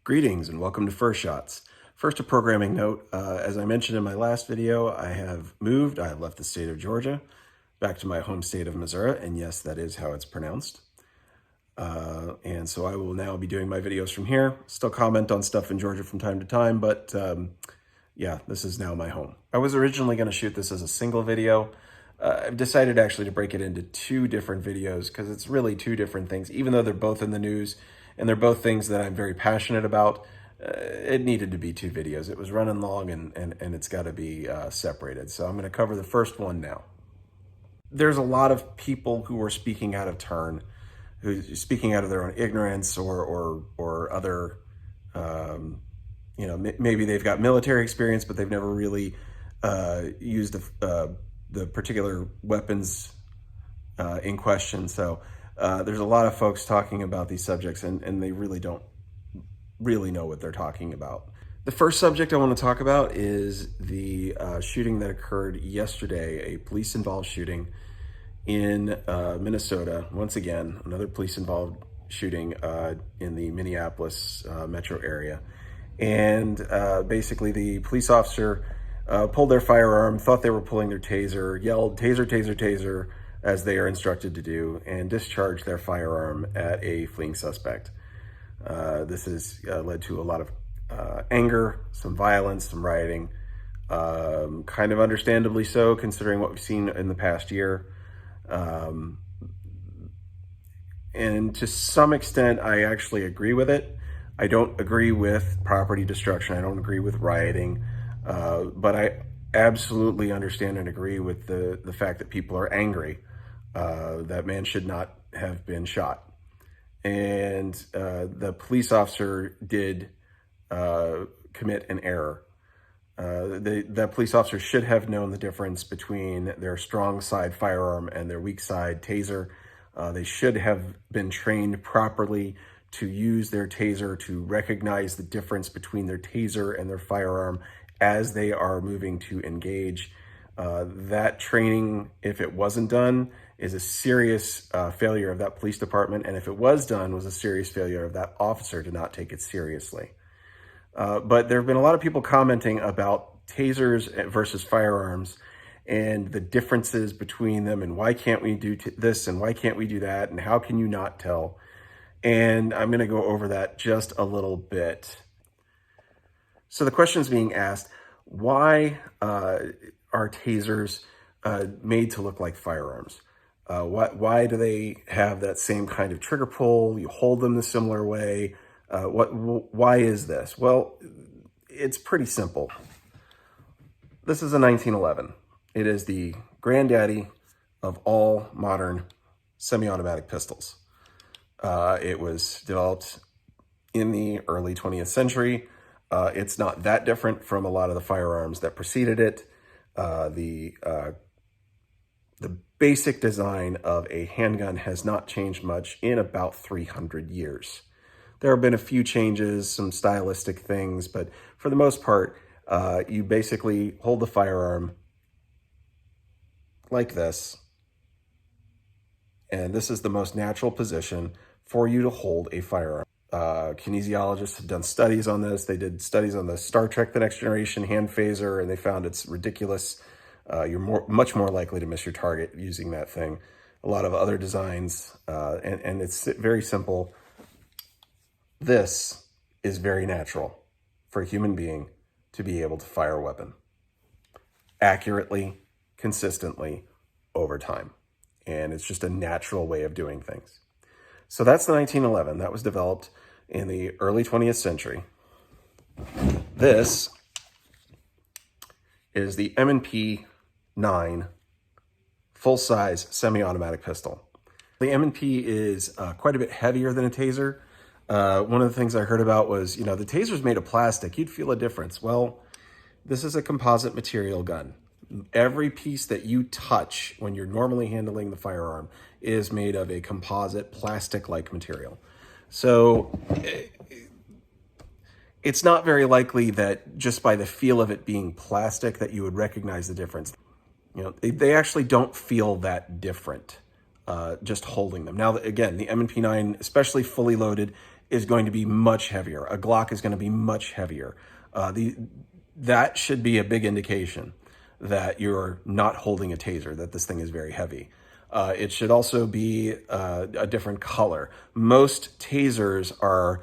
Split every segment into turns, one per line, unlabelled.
Greetings and welcome to First Shots. First, a programming note. As I mentioned in my last video, I have moved. I have left the state of Georgia back to my home state of Missouri, and yes, that is how it's pronounced. And so I will now be doing my videos from here. Still comment on stuff in Georgia from time to time, but yeah, this is now my home. I was originally going to shoot this as a single video. I've decided actually to break it into two different videos because it's really two different things, even though they're both in the news and they're both things that I'm very passionate about. It needed to be two videos. It was running long and it's got to be separated. So I'm going to cover the first one now. There's a lot of people who are speaking out of turn, who's speaking out of their own ignorance or other, maybe they've got military experience, but they've never really used the particular weapons in question. So there's a lot of folks talking about these subjects and they really don't really know what they're talking about. The first subject I want to talk about is the shooting that occurred yesterday, a police-involved shooting in Minnesota. Once again, another police-involved shooting in the Minneapolis metro area. And basically the police officer pulled their firearm, thought they were pulling their taser, yelled, "Taser, taser, taser," as they are instructed to do, and discharged their firearm at a fleeing suspect. This has led to a lot of anger, some violence, some rioting, kind of understandably so, considering what we've seen in the past year. And to some extent, I actually agree with it. I don't agree with property destruction. I don't agree with rioting. But I absolutely understand and agree with the fact that people are angry. That man should not have been shot. And the police officer did commit an error. The police officer should have known the difference between their strong side firearm and their weak side taser. They should have been trained properly to use their taser, to recognize the difference between their taser and their firearm as they are moving to engage. That training, if it wasn't done, is a serious failure of that police department. And if it was done, was a serious failure of that officer to not take it seriously. But there have been a lot of people commenting about tasers versus firearms and the differences between them and why can't we do this and why can't we do that and how can you not tell? And I'm going to go over that just a little bit. So the question is being asked, why are tasers made to look like firearms? Why do they have that same kind of trigger pull? You hold them the similar way. Why is this? Well, it's pretty simple. This is a 1911. It is the granddaddy of all modern semi-automatic pistols. It was developed in the early 20th century. It's not that different from a lot of the firearms that preceded it. The basic design of a handgun has not changed much in about 300 years. There have been a few changes, some stylistic things, but for the most part, you basically hold the firearm like this, and this is the most natural position for you to hold a firearm. Kinesiologists have done studies on this. They did studies on the Star Trek: The Next Generation hand phaser, and they found it's ridiculous. You're much more likely to miss your target using that thing. A lot of other designs, and it's very simple. This is very natural for a human being to be able to fire a weapon accurately, consistently, over time. And it's just a natural way of doing things. So that's the 1911. That was developed in the early 20th century. This is the M&P 9 full-size semi-automatic pistol. The M&P is quite a bit heavier than a taser. One of the things I heard about was, the taser's made of plastic. You'd feel a difference. Well, this is a composite material gun. Every piece that you touch when you're normally handling the firearm is made of a composite plastic-like material. So it's not very likely that just by the feel of it being plastic that you would recognize the difference. They actually don't feel that different just holding them. Now, again, the M&P9, especially fully loaded, is going to be much heavier. A Glock is going to be much heavier. That should be a big indication that you're not holding a taser, that this thing is very heavy. It should also be a different color. Most tasers are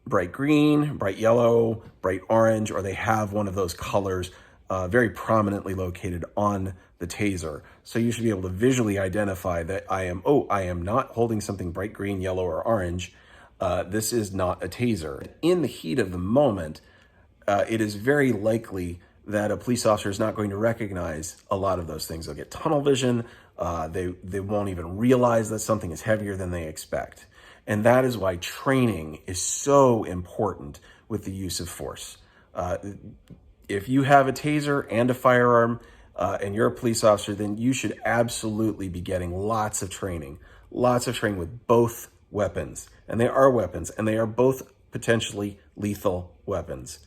bright green, bright yellow, bright orange, or they have one of those colors very prominently located on the taser. So you should be able to visually identify that I am not holding something bright green, yellow, or orange. This is not a taser. In the heat of the moment, it is very likely that a police officer is not going to recognize a lot of those things. They'll get tunnel vision. They won't even realize that something is heavier than they expect. And that is why training is so important with the use of force. If you have a taser and a firearm and you're a police officer, then you should absolutely be getting lots of training with both weapons. And they are weapons, and they are both potentially lethal weapons.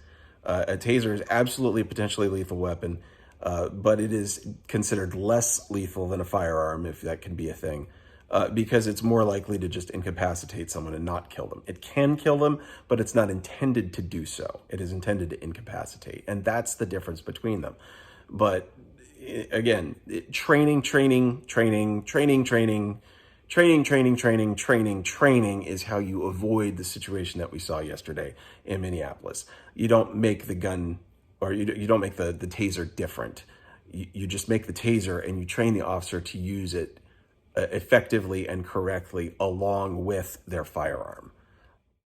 A taser is absolutely a potentially lethal weapon, but it is considered less lethal than a firearm, if that can be a thing, because it's more likely to just incapacitate someone and not kill them. It can kill them, but it's not intended to do so. It is intended to incapacitate, and that's the difference between them. But again, training is how you avoid the situation that we saw yesterday in Minneapolis. You don't make the gun, or you don't make the taser different. You just make the taser and you train the officer to use it effectively and correctly along with their firearm.